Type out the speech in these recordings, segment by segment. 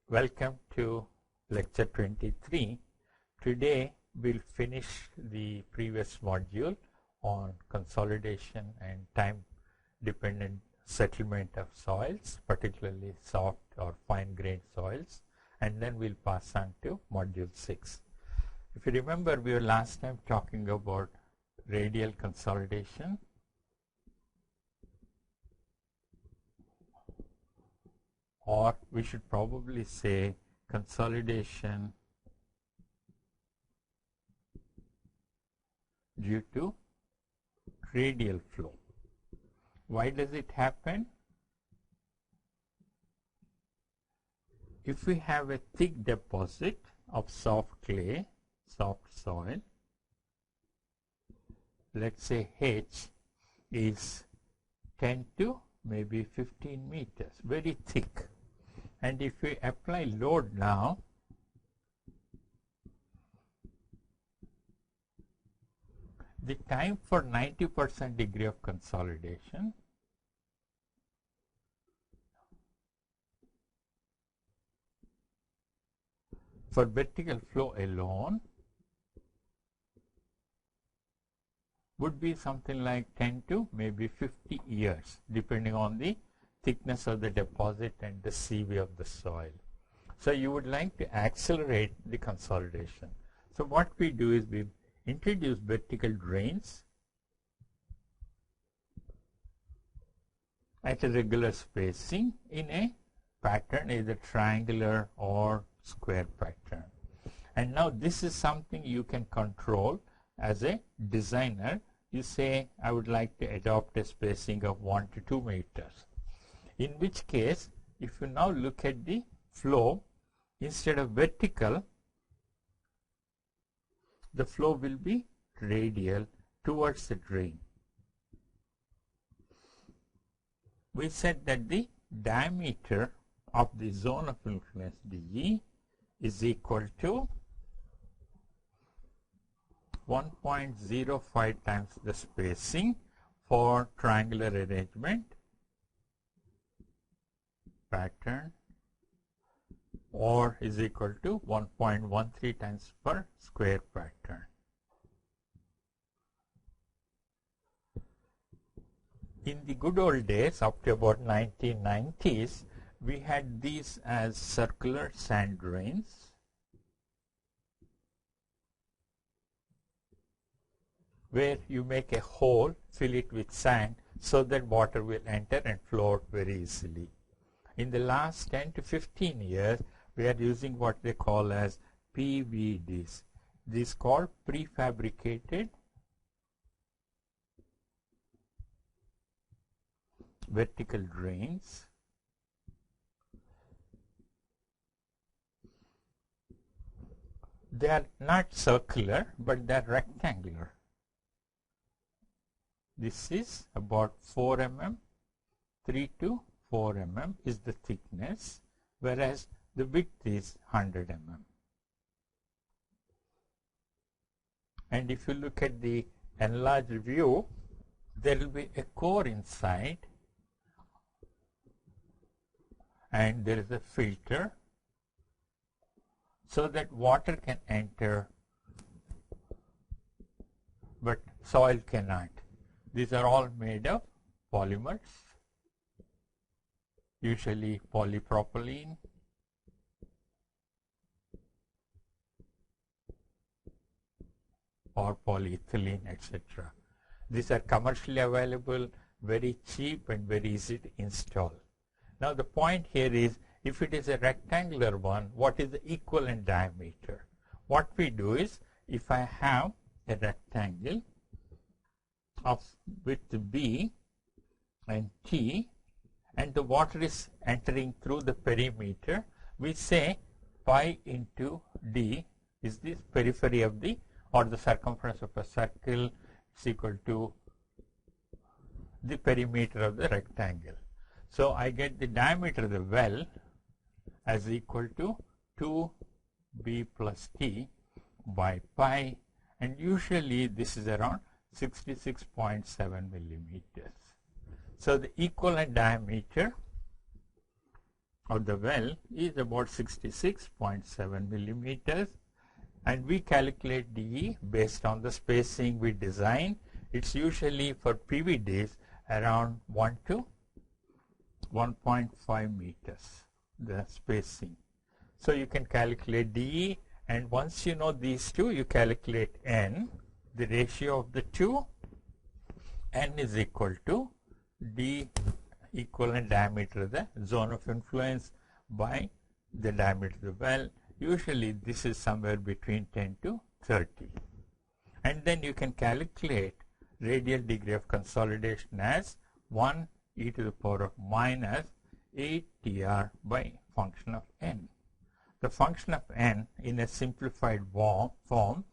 Welcome to lecture 23. Today we'll finish the previous module on consolidation and time dependent settlement of soils, particularly soft or fine grained soils, and then we'll pass on to module 6. If you remember, we were last time talking about radial consolidation, or we should probably say consolidation due to radial flow. Why does it happen? If we have a thick deposit of soft clay, soft soil, let's say H is 10 to maybe 15 meters, very thick. And if we apply load now, the time for 90% degree of consolidation for vertical flow alone would be something like 10 to maybe 50 years, depending on the thickness of the deposit and the CV of the soil. So you would like to accelerate the consolidation. So what we do is we introduce vertical drains at a regular spacing in a pattern, either triangular or square pattern. And now this is something you can control as a designer. You say, I would like to adopt a spacing of 1 to 2 meters. In which case, if you now look at the flow, instead of vertical, the flow will be radial towards the drain. We said that the diameter of the zone of influence dE is equal to 1.05 times the spacing for triangular arrangement pattern, or is equal to 1.13 times per square pattern. In the good old days, up to about 1990s, we had these as circular sand drains, where you make a hole, fill it with sand, so that water will enter and flow out very easily. In the last 10 to 15 years, we are using what they call as PVDs. These called prefabricated vertical drains. They are not circular, but they are rectangular. This is about 4 mm, 3 to 4 mm is the thickness, whereas the width is 100 mm. And if you look at the enlarged view, there will be a core inside, and there is a filter so that water can enter, but soil cannot. These are all made of polymers, usually polypropylene, or polyethylene, etc. These are commercially available, very cheap and very easy to install. Now the point here is, if it is a rectangular one, what is the equivalent diameter? What we do is, if I have a rectangle of width B and T, and the water is entering through the perimeter, we say pi into D is the periphery of the, or the circumference of a circle, is equal to the perimeter of the rectangle. So I get the diameter of the well as equal to 2B plus T by pi, and usually this is around 66.7 millimeters. So the equivalent diameter of the well is about 66.7 millimeters, and we calculate DE based on the spacing we design. It's usually for PVDs around 1 to 1.5 meters, the spacing. So you can calculate DE, and once you know these two, you calculate N, the ratio of the two. N is equal to D equivalent diameter of the zone of influence by the diameter of the well. Usually this is somewhere between 10 to 30. And then you can calculate radial degree of consolidation as 1 e to the power of minus 8 tr by function of n. The function of n in a simplified form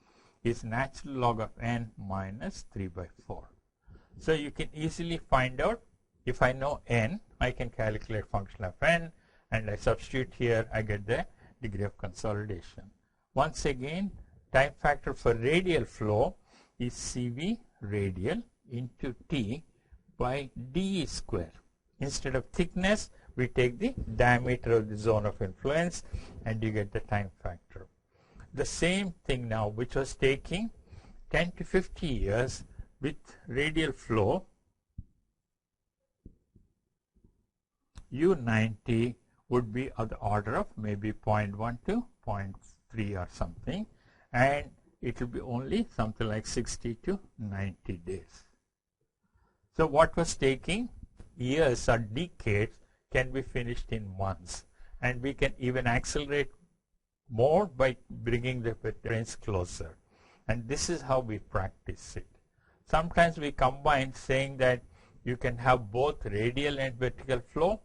is natural log of n minus 3 by 4. So you can easily find out, if I know n, I can calculate function of n, and I substitute here, I get the degree of consolidation. Once again, time factor for radial flow is CV radial into T by dE square. Instead of thickness, we take the diameter of the zone of influence, and you get the time factor. The same thing now, which was taking 10 to 50 years with radial flow, U90 would be of the order of maybe 0.1 to 0.3 or something, and it will be only something like 60 to 90 days. So what was taking years or decades can be finished in months, and we can even accelerate more by bringing the veterans closer. And this is how we practice it. Sometimes we combine, saying that you can have both radial and vertical flow,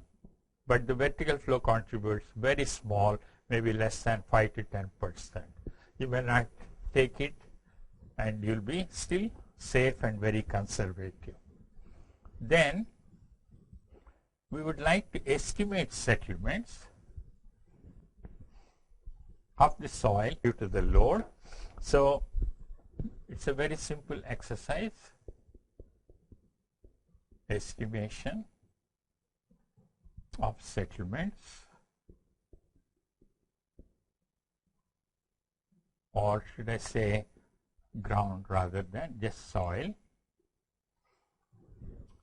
but the vertical flow contributes very small, maybe less than 5 to 10%. You may not take it, and you'll be still safe and very conservative. Then we would like to estimate settlements of the soil due to the load. So it's a very simple exercise. Estimation of settlements, or should I say ground rather than just soil.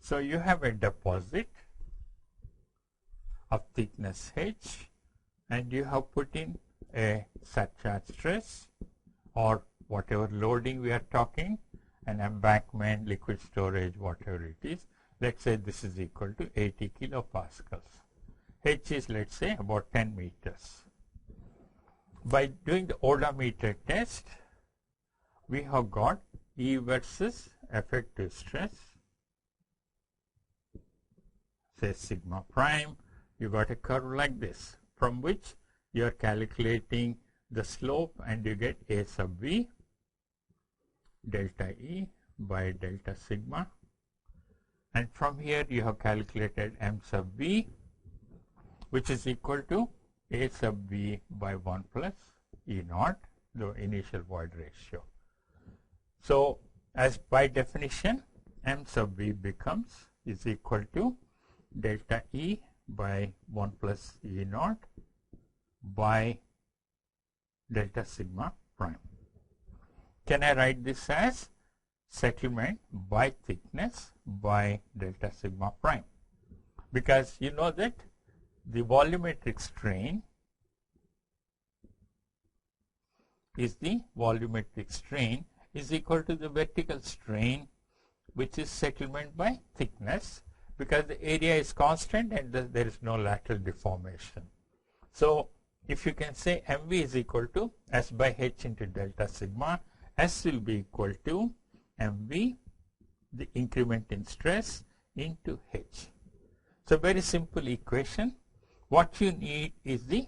So you have a deposit of thickness H, and you have put in a surcharge stress or whatever loading we are talking, an embankment, liquid storage, whatever it is. Let's say this is equal to 80 kilopascals. H is, let's say, about 10 meters. By doing the odometer test, we have got E versus effective stress, say sigma prime. You got a curve like this, from which you are calculating the slope, and you get A sub V delta E by delta sigma. And from here you have calculated M sub V, which is equal to A sub V by 1 plus E naught, the initial void ratio. So as by definition, M sub V becomes is equal to delta E by 1 plus E naught by delta sigma prime. Can I write this as settlement by thickness by delta sigma prime? Because you know that the volumetric strain is equal to the vertical strain, which is settlement by thickness, because the area is constant and there is no lateral deformation. So if you can say MV is equal to S by H into delta sigma, S will be equal to MV, the increment in stress, into H. So very simple equation. What you need is the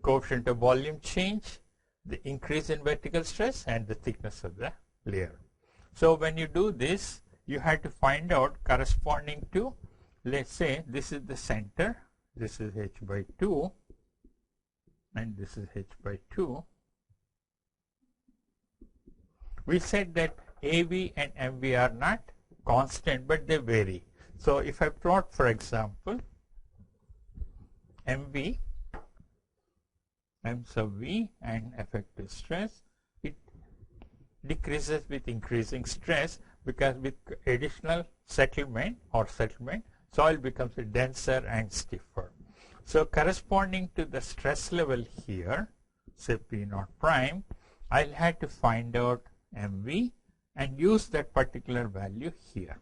coefficient of volume change, the increase in vertical stress, and the thickness of the layer. So when you do this, you have to find out corresponding to, let's say this is the center, this is H by 2, and this is H by 2. We said that AV and MV are not constant, but they vary. So if I plot, for example, MV, M sub V and effective stress, it decreases with increasing stress, because with additional settlement, soil becomes denser and stiffer. So corresponding to the stress level here, say P naught prime, I'll have to find out MV and use that particular value here.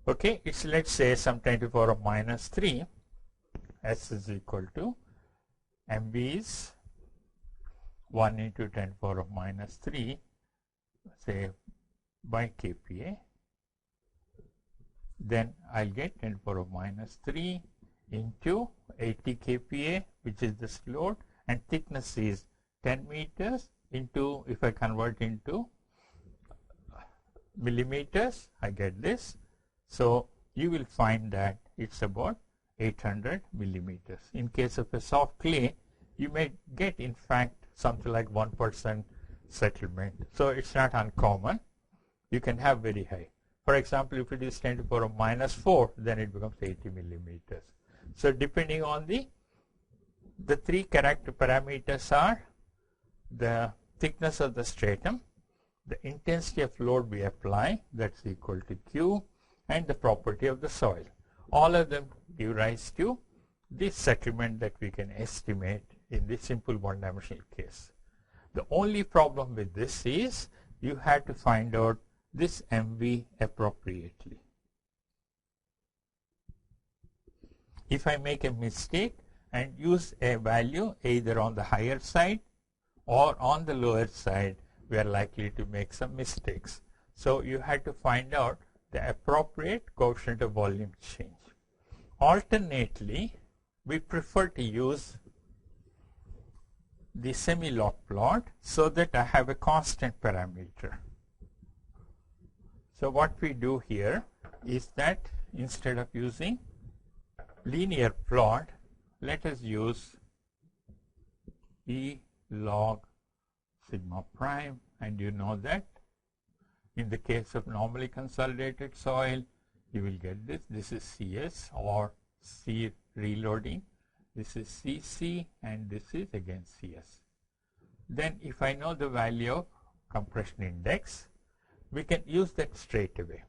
Okay, it's, let's say, some 10 to the power of minus 3, S is equal to MV is 1 into 10 to the power of minus 3, say, by kPa. Then I'll get 10 to the power of minus 3 into 80 kPa, which is this load, and thickness is 10 meters into, if I convert into millimeters, I get this. So you will find that it's about 800 millimeters. In case of a soft clay, you may get, in fact, something like 1% settlement. So it's not uncommon. You can have very high. For example, if it is 10 to the power of minus 4, then it becomes 80 millimeters. So depending on the three character parameters are the thickness of the stratum, the intensity of load we apply, that's equal to Q, and the property of the soil. All of them give rise to this settlement that we can estimate in this simple one-dimensional case. The only problem with this is you have to find out this MV appropriately. If I make a mistake and use a value either on the higher side or on the lower side, we are likely to make some mistakes. So you have to find out the appropriate coefficient of volume change. Alternately, we prefer to use the Semilog plot so that I have a constant parameter. So what we do here is that instead of using linear plot, let us use E log sigma prime, and you know that in the case of normally consolidated soil, you will get this. This is CS or C reloading. This is CC and this is again CS. Then if I know the value of compression index, we can use that straight away.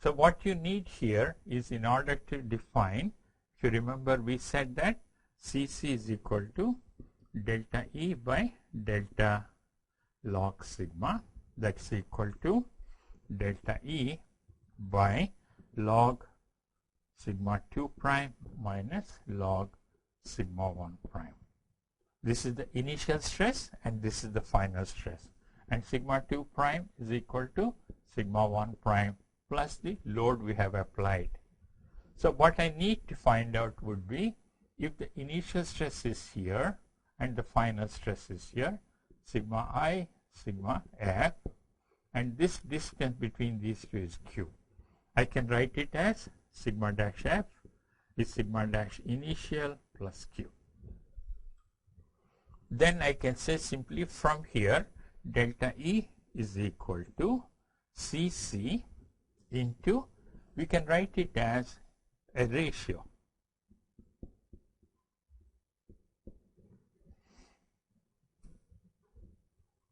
So what you need here is, in order to define, if you remember, we said that CC is equal to delta E by delta log sigma. That's equal to delta E by log sigma 2 prime minus log sigma 1 prime. This is the initial stress and this is the final stress. And sigma 2 prime is equal to sigma 1 prime plus the load we have applied. So what I need to find out would be, if the initial stress is here and the final stress is here, sigma I, sigma F, and this distance between these two is Q. I can write it as sigma dash F is sigma dash initial plus Q. Then I can say simply from here, delta E is equal to CC into, we can write it as a ratio.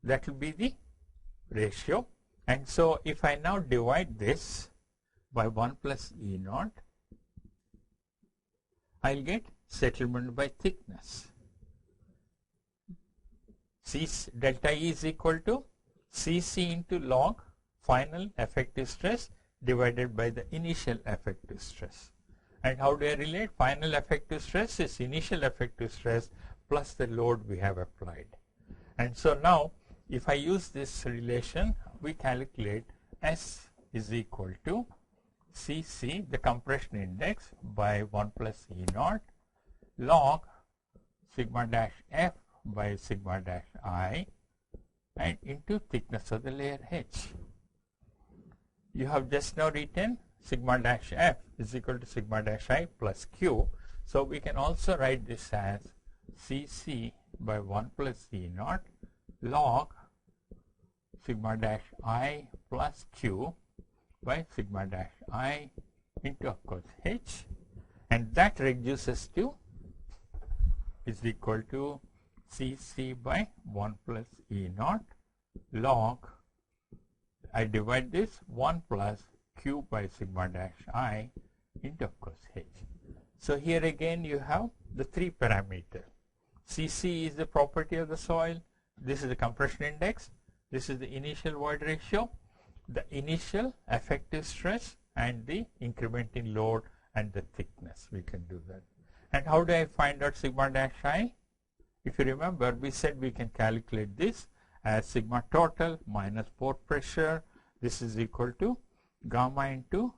That will be the ratio. And so if I now divide this by 1 plus E naught, I'll get settlement by thickness. Delta E is equal to CC into log final effective stress divided by the initial effective stress. And how do I relate? Final effective stress is initial effective stress plus the load we have applied. And so now, if I use this relation, we calculate S is equal to CC, the compression index, by 1 plus E naught log sigma dash F by sigma dash I and into thickness of the layer H. You have just now written sigma dash F is equal to sigma dash I plus Q. So we can also write this as CC by 1 plus E naught log sigma dash I plus Q by sigma dash I into, of course, H. and that reduces to is equal to Cc by 1 plus E naught log, I divide this 1 plus Q by sigma dash I into of course H. So here again you have the three parameters. Cc is the property of the soil, this is the compression index, this is the initial void ratio, the initial effective stress, and the increment in load and the thickness. We can do that. And how do I find out sigma dash I? If you remember, we said we can calculate this as sigma total minus pore pressure. This is equal to gamma into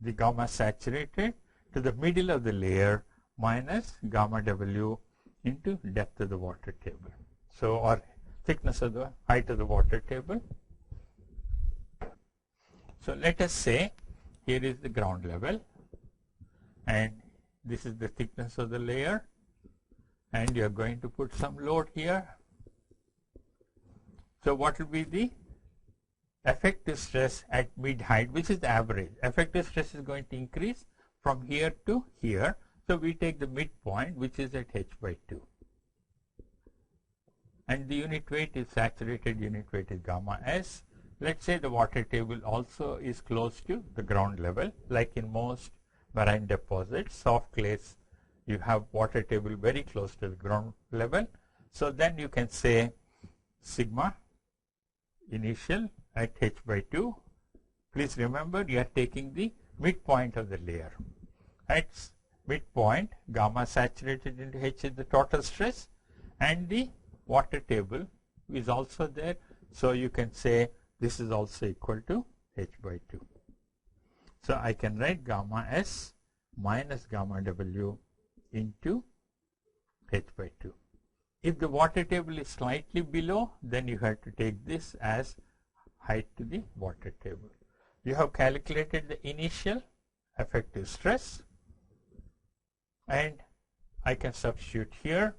the gamma saturated to the middle of the layer minus gamma W into depth of the water table. So, or thickness of the height of the water table. So, let us say here is the ground level and this is the thickness of the layer, and you are going to put some load here. So, what will be the effective stress at mid height, which is the average? Effective stress is going to increase from here to here. So, we take the midpoint, which is at h by 2. And the unit weight is saturated unit weight is gamma S. Let's say the water table also is close to the ground level, like in most marine deposits, soft clays, you have water table very close to the ground level. So then you can say sigma initial at h by 2. Please remember you are taking the midpoint of the layer. At midpoint, gamma saturated into H is the total stress, and the water table is also there. So you can say this is also equal to H by 2. So I can write gamma S minus gamma W into H by 2. If the water table is slightly below, then you have to take this as height to the water table. You have calculated the initial effective stress, and I can substitute here.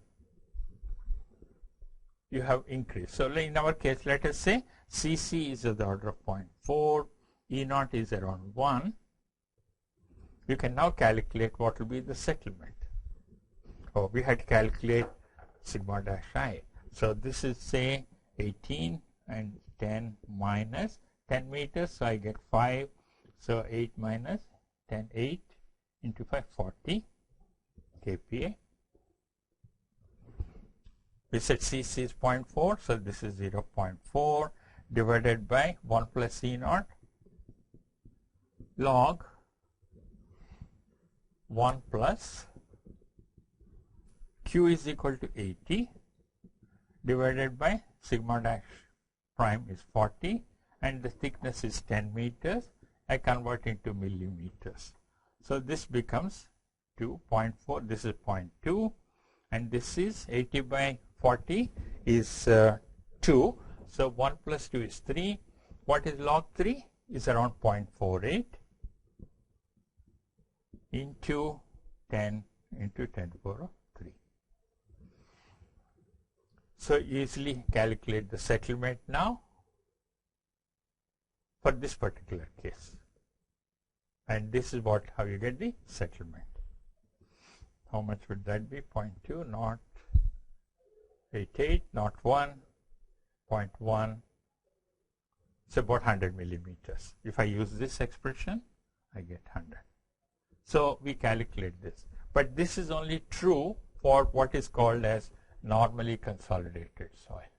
You have increased. So in our case, let us say Cc is of the order of 0.4, E naught is around 1. You can now calculate what will be the settlement. Oh, we had to calculate sigma dash I. So this is say 18 and 10 minus 10 meters. So I get 5. So 8 minus 10, 8 into 5, 40 kPa. We said Cc is 0.4. So this is 0.4 divided by 1 plus E naught log 1 plus Q is equal to 80 divided by sigma dash prime is 40, and the thickness is 10 meters. I convert into millimeters. So this becomes 2.4, this is 0.2, and this is 80 by 40 is 2. So 1 plus 2 is 3. What is log 3? Is around 0.48 into 10 into 10 to the power of 3. So easily calculate the settlement now for this particular case. And this is what how you get the settlement. How much would that be? 0.2, not 88, not 1, 0.1. It's about 100 millimeters. If I use this expression, I get 100. So we calculate this. But this is only true for what is called as normally consolidated soil.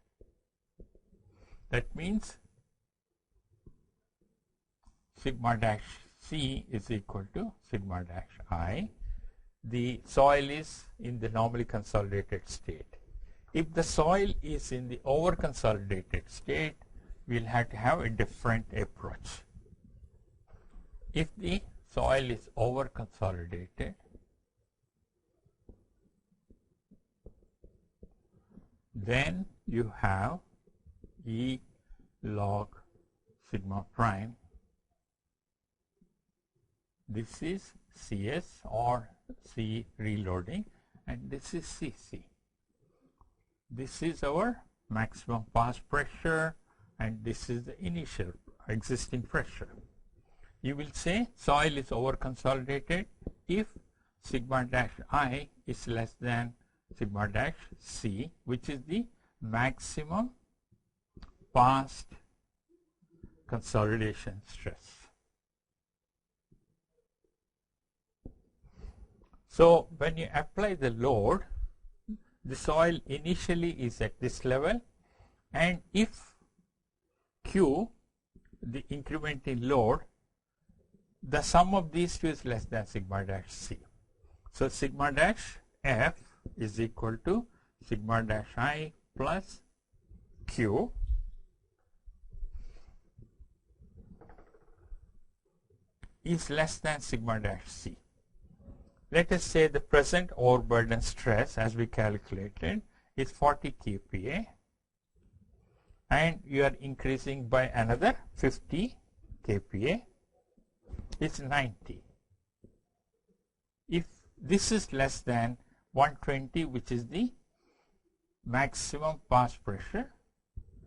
That means sigma dash C is equal to sigma dash I. The soil is in the normally consolidated state. If the soil is in the over consolidated state, we'll have to have a different approach. If the soil is over consolidated, then you have E log sigma prime. This is CS or C reloading, and this is CC. This is our maximum pass pressure, and this is the initial existing pressure. You will say soil is over consolidated if sigma dash I is less than sigma dash C, which is the maximum past consolidation stress. So when you apply the load, the soil initially is at this level, and if Q, the increment in load, the sum of these two is less than sigma dash C. So sigma dash F is equal to sigma dash I plus Q is less than sigma dash C. Let us say the present overburden stress, as we calculated, is 40 kPa, and you are increasing by another 50 kPa, it's 90. If this is less than 120, which is the maximum past pressure,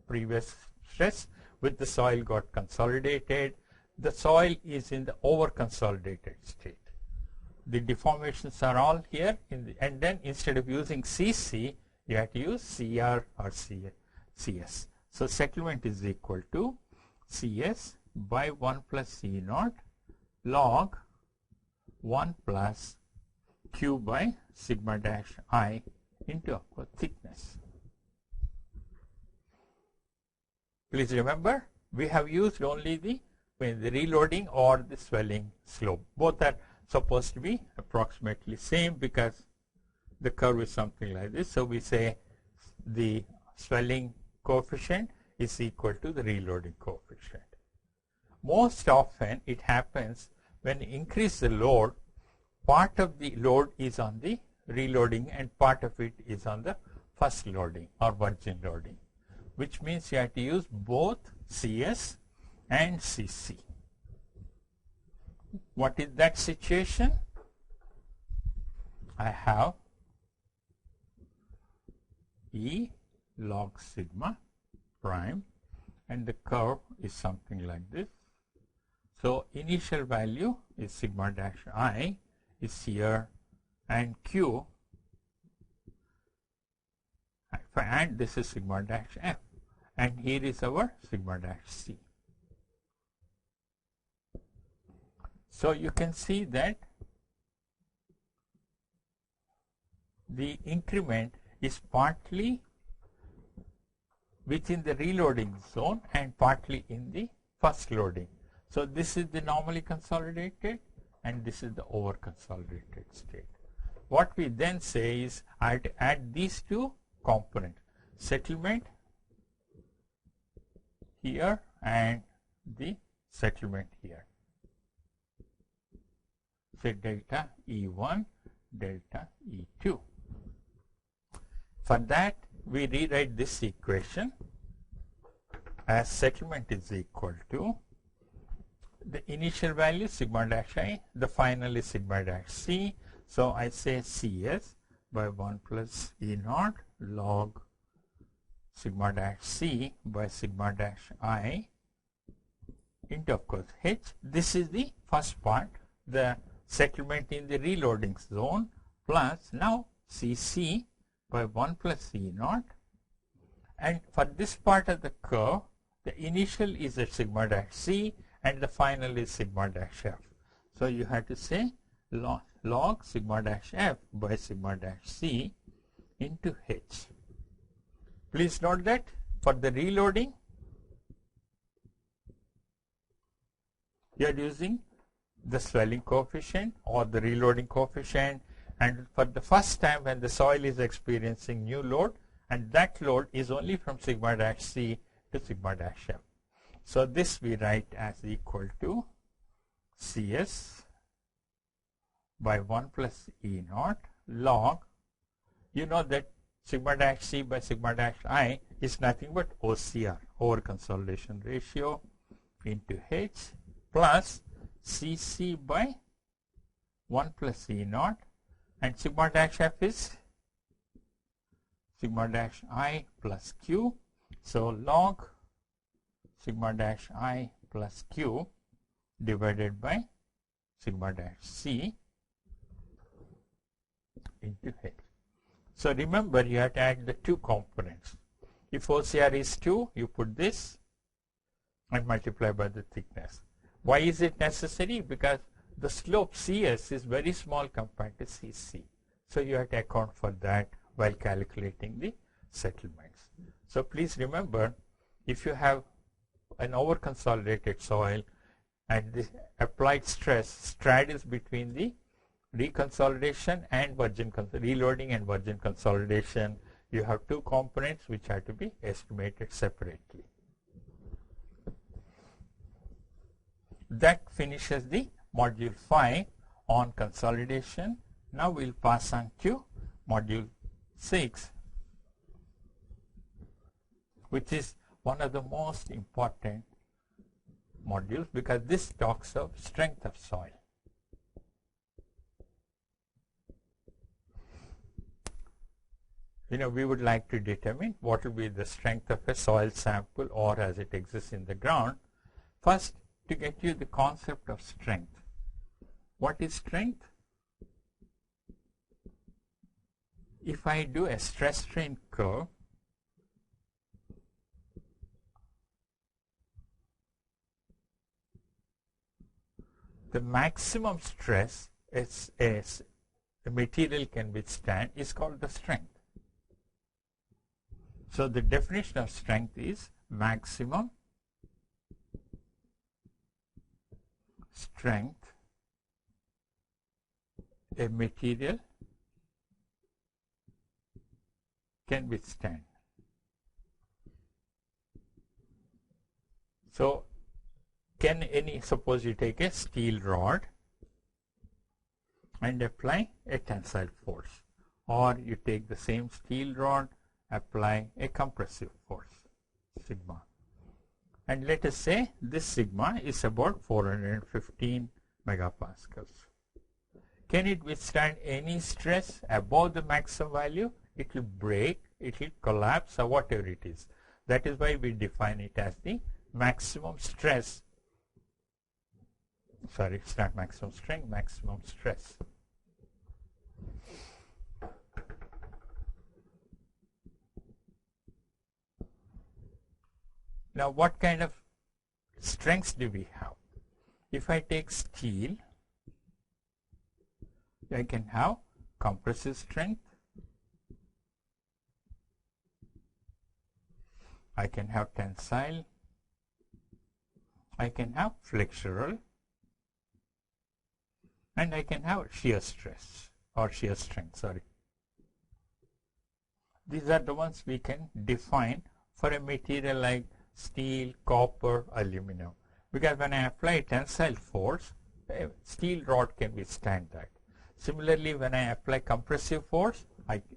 previous stress, with the soil got consolidated, the soil is in the over consolidated state. The deformations are all here, and then instead of using CC, you have to use CR or CS. So settlement is equal to CS by 1 plus C naught log 1 plus Q by sigma dash I into, of course, thickness. Please remember, we have used only the reloading or the swelling slope. Both are supposed to be approximately same because the curve is something like this. So we say the swelling coefficient is equal to the reloading coefficient. Most often it happens when you increase the load, part of the load is on the reloading and part of it is on the first loading or virgin loading, which means you have to use both CS and CC. What is that situation? I have E log sigma prime, and the curve is something like this. So initial value is sigma dash I is here, and Q, and this is sigma dash F, and here is our sigma dash C. So you can see that the increment is partly within the reloading zone and partly in the first loading. So this is the normally consolidated and this is the over consolidated state. What we then say is I have to add these two components, settlement here and the settlement here. Say delta E1, delta E2. For that, we rewrite this equation as settlement is equal to the initial value sigma dash I, the final is sigma dash C. So I say CS by 1 plus E naught log sigma dash C by sigma dash I into, of course, H. This is the first part, the settlement in the reloading zone, plus now CC by 1 plus C naught, and for this part of the curve, the initial is at sigma dash C and the final is sigma dash F. So you have to say log sigma dash F by sigma dash C into H. Please note that for the reloading, you are using the swelling coefficient or the reloading coefficient, and for the first time when the soil is experiencing new load, and that load is only from sigma dash C to sigma dash F. So this we write as equal to CS by 1 plus E naught log, you know that sigma dash C by sigma dash I is nothing but OCR, over consolidation ratio, into H, plus CC by 1 plus E naught, and sigma dash F is sigma dash I plus Q. So log sigma dash I plus Q divided by sigma dash C into H. So remember, you have to add the two components. If OCR is 2, you put this and multiply by the thickness. Why is it necessary? Because the slope CS is very small compared to CC. So you have to account for that while calculating the settlements. So please remember, if you have an over-consolidated soil and the applied stress straddles between the reconsolidation and reloading and virgin consolidation, you have two components which have to be estimated separately. That finishes the module 5 on consolidation. Now we'll pass on to module 6, which is one of the most important modules because this talks of strength of soil. We would like to determine what will be the strength of a soil sample or as it exists in the ground. First, to get you the concept of strength. What is strength? If I do a stress strain curve, the maximum stress the material can withstand is called the strength. So the definition of strength is maximum strength a material can withstand. So suppose you take a steel rod and apply a tensile force, or you take the same steel rod, apply a compressive force, sigma. And let us say this sigma is about 415 megapascals. Can it withstand any stress above the maximum value? It will break, it will collapse, or whatever it is. That is why we define it as the maximum stress. Sorry, it's not maximum strength, maximum stress. Now, what kind of strengths do we have? If I take steel, I can have compressive strength, I can have tensile, I can have flexural, and I can have shear stress or shear strength, sorry. These are the ones we can define for a material like steel, copper, aluminum. Because when I apply tensile force, a steel rod can withstand that. Similarly, when I apply compressive force,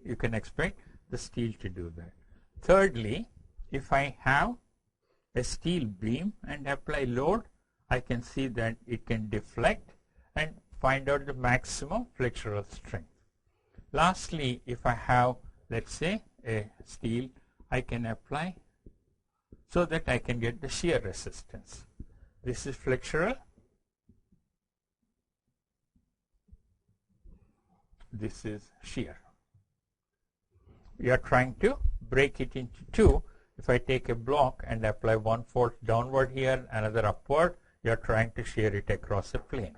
you can expect the steel to do that. Thirdly, if I have a steel beam and apply load, I can see that it can deflect and find out the maximum flexural strength. Lastly, if I have, let's say, a steel, I can apply so that I can get the shear resistance. This is flexural. This is shear. We are trying to break it into two. If I take a block and apply one force downward here, another upward, you are trying to shear it across a plane.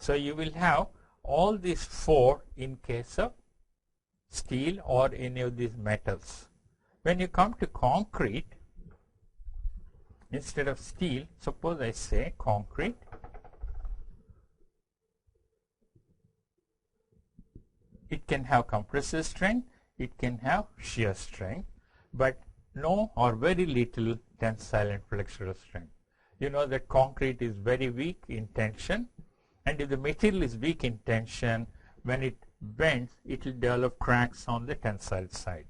So you will have all these four in case of steel or any of these metals. When you come to concrete, instead of steel, suppose I say concrete, it can have compressive strength, it can have shear strength, but no or very little tensile and flexural strength. You know that concrete is very weak in tension, and if the material is weak in tension, when it bends, it will develop cracks on the tensile side.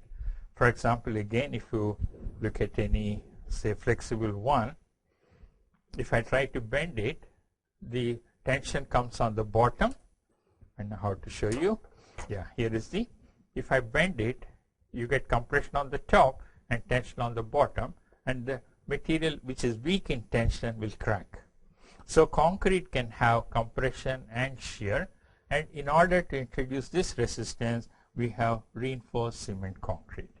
For example, again, if you look at any, say, flexible one, if I try to bend it, the tension comes on the bottom. I know how to show you. Yeah, here is the, if I bend it, you get compression on the top and tension on the bottom, and the material which is weak in tension will crack. So concrete can have compression and shear, and in order to introduce this resistance, we have reinforced cement concrete.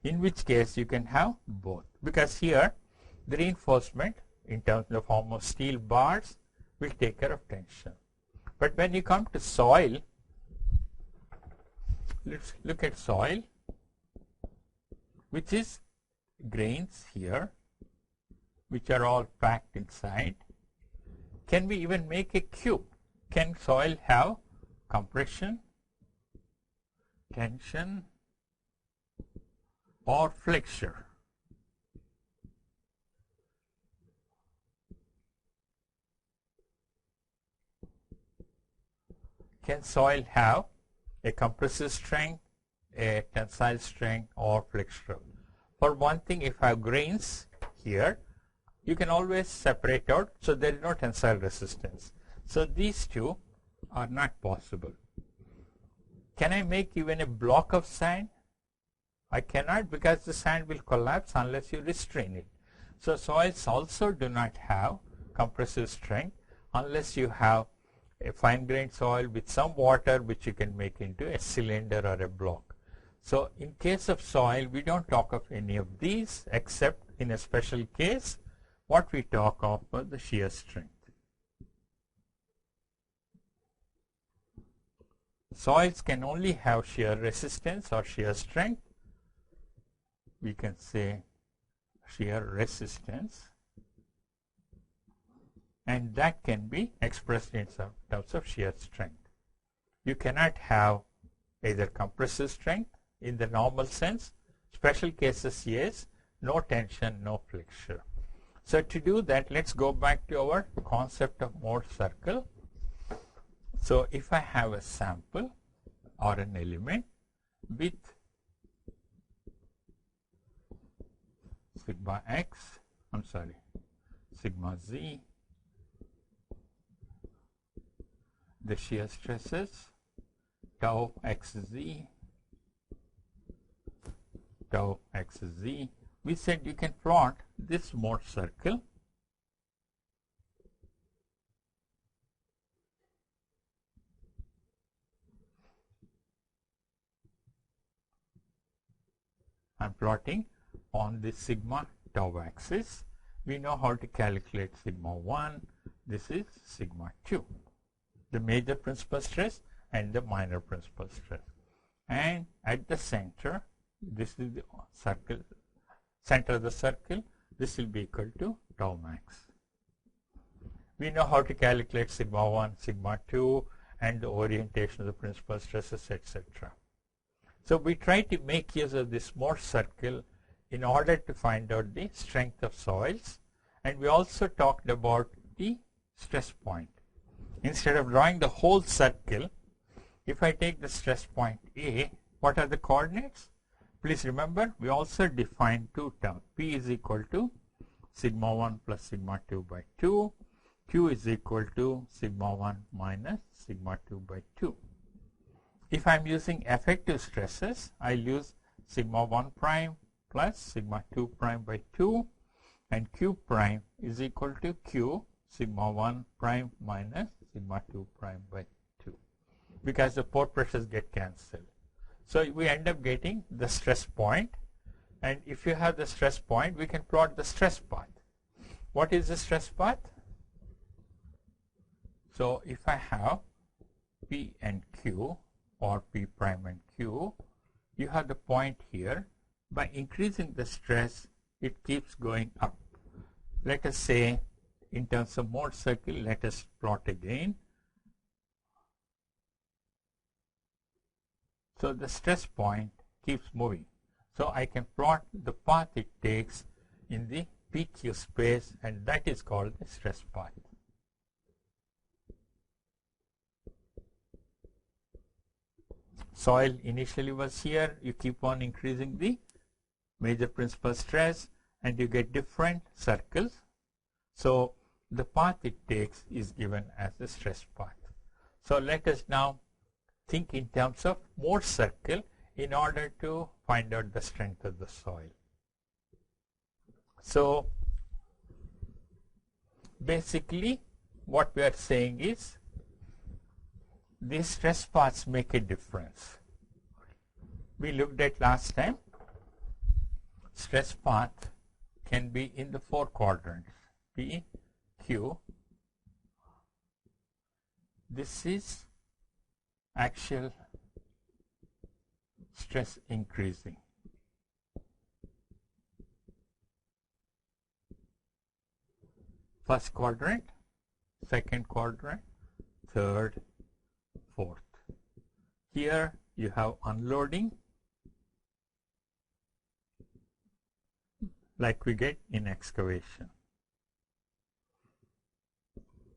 In which case you can have both, because here the reinforcement in terms of form of steel bars will take care of tension. But when you come to soil, let's look at soil, which is grains here, which are all packed inside. Can we even make a cube? Can soil have compression, tension, or flexure? Can soil have a compressive strength, a tensile strength, or flexure? For one thing, if I have grains here, you can always separate out, so there is no tensile resistance. So these two are not possible. Can I make even a block of sand? I cannot, because the sand will collapse unless you restrain it. So soils also do not have compressive strength unless you have a fine-grained soil with some water which you can make into a cylinder or a block. So in case of soil, we don't talk of any of these, except in a special case, what we talk of is the shear strength. Soils can only have shear resistance or shear strength. We can say shear resistance, and that can be expressed in terms of shear strength. You cannot have either compressive strength in the normal sense. Special cases, yes, no tension, no flexure. So to do that, let's go back to our concept of mode circle. So if I have a sample or an element with sigma x, sigma z, the shear stresses, tau xz, tau xz, we said you can plot this mode circle I'm plotting on the sigma tau axis. We know how to calculate sigma 1. This is sigma 2, the major principal stress and the minor principal stress. And at the center, this is the circle, center of the circle, this will be equal to tau max. We know how to calculate sigma 1, sigma 2, and the orientation of the principal stresses, etc. So we try to make use of this mode circle in order to find out the strength of soils, and we also talked about the stress point. Instead of drawing the whole circle, if I take the stress point A, what are the coordinates? Please remember, we also defined two terms. P is equal to sigma 1 plus sigma 2 by 2. Q is equal to sigma 1 minus sigma 2 by 2. If I'm using effective stresses, I'll use sigma 1 prime plus sigma 2 prime by 2, and Q prime is equal to Q sigma 1 prime minus sigma 2 prime by 2, because the pore pressures get cancelled. So we end up getting the stress point, and if you have the stress point, we can plot the stress path. What is the stress path? So if I have P and Q, or P prime and Q, you have the point here. By increasing the stress, it keeps going up. Let us say, in terms of mode circle, let us plot again. So the stress point keeps moving. So I can plot the path it takes in the PQ space, and that is called the stress path. Soil initially was here, you keep on increasing the major principal stress and you get different circles. So the path it takes is given as the stress path. So let us now think in terms of mode circle in order to find out the strength of the soil. So basically what we are saying is these stress paths make a difference. we looked at last time, stress path can be in the 4 quadrants, P, Q. This is axial stress increasing. First quadrant, second quadrant, third, fourth. Here you have unloading like we get in excavation.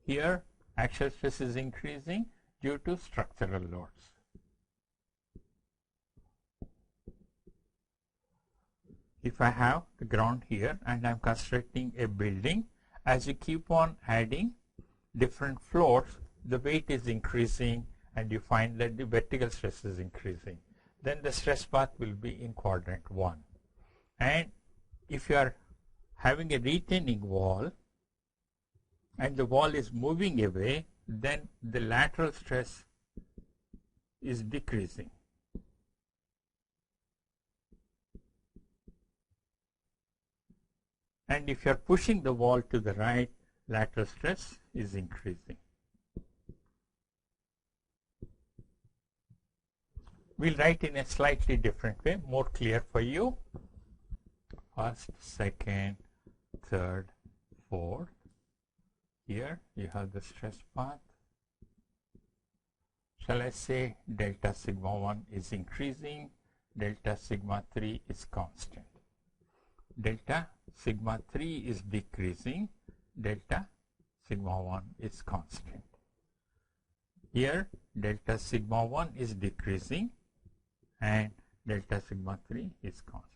Here axial stress is increasing due to structural loads. If I have the ground here and I am constructing a building, as you keep on adding different floors, the weight is increasing and you find that the vertical stress is increasing. Then the stress path will be in quadrant 1. And if you are having a retaining wall and the wall is moving away, then the lateral stress is decreasing. And if you are pushing the wall to the right, lateral stress is increasing. We'll write in a slightly different way, more clear for you. First, second, third, fourth. Here you have the stress path. Shall I say delta sigma 1 is increasing, delta sigma 3 is constant. Delta sigma 3 is decreasing, delta sigma 1 is constant. Here delta sigma 1 is decreasing and delta sigma 3 is constant.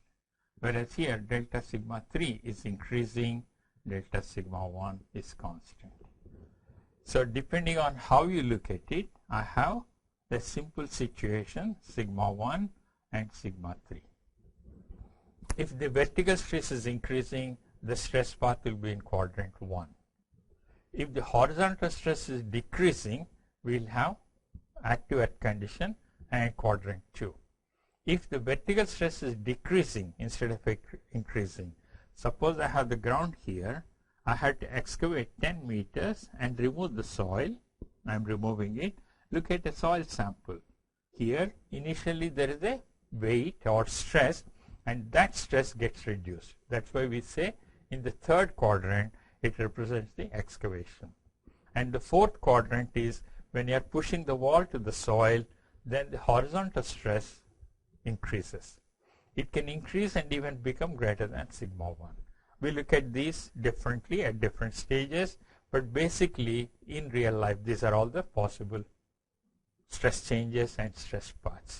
Whereas here delta sigma 3 is increasing, delta sigma 1 is constant. So depending on how you look at it, I have the simple situation sigma 1 and sigma 3. If the vertical stress is increasing, the stress path will be in quadrant 1. If the horizontal stress is decreasing, we will have active earth condition and quadrant 2. If the vertical stress is decreasing instead of increasing, suppose I have the ground here, I had to excavate 10 meters and remove the soil. I am removing it. Look at the soil sample. Here initially there is a weight or stress, and that stress gets reduced. That's why we say in the third quadrant it represents the excavation. And the fourth quadrant is when you are pushing the wall to the soil, then the horizontal stress increases. It can increase and even become greater than sigma 1. We look at these differently at different stages, but basically in real life these are all the possible stress changes and stress paths.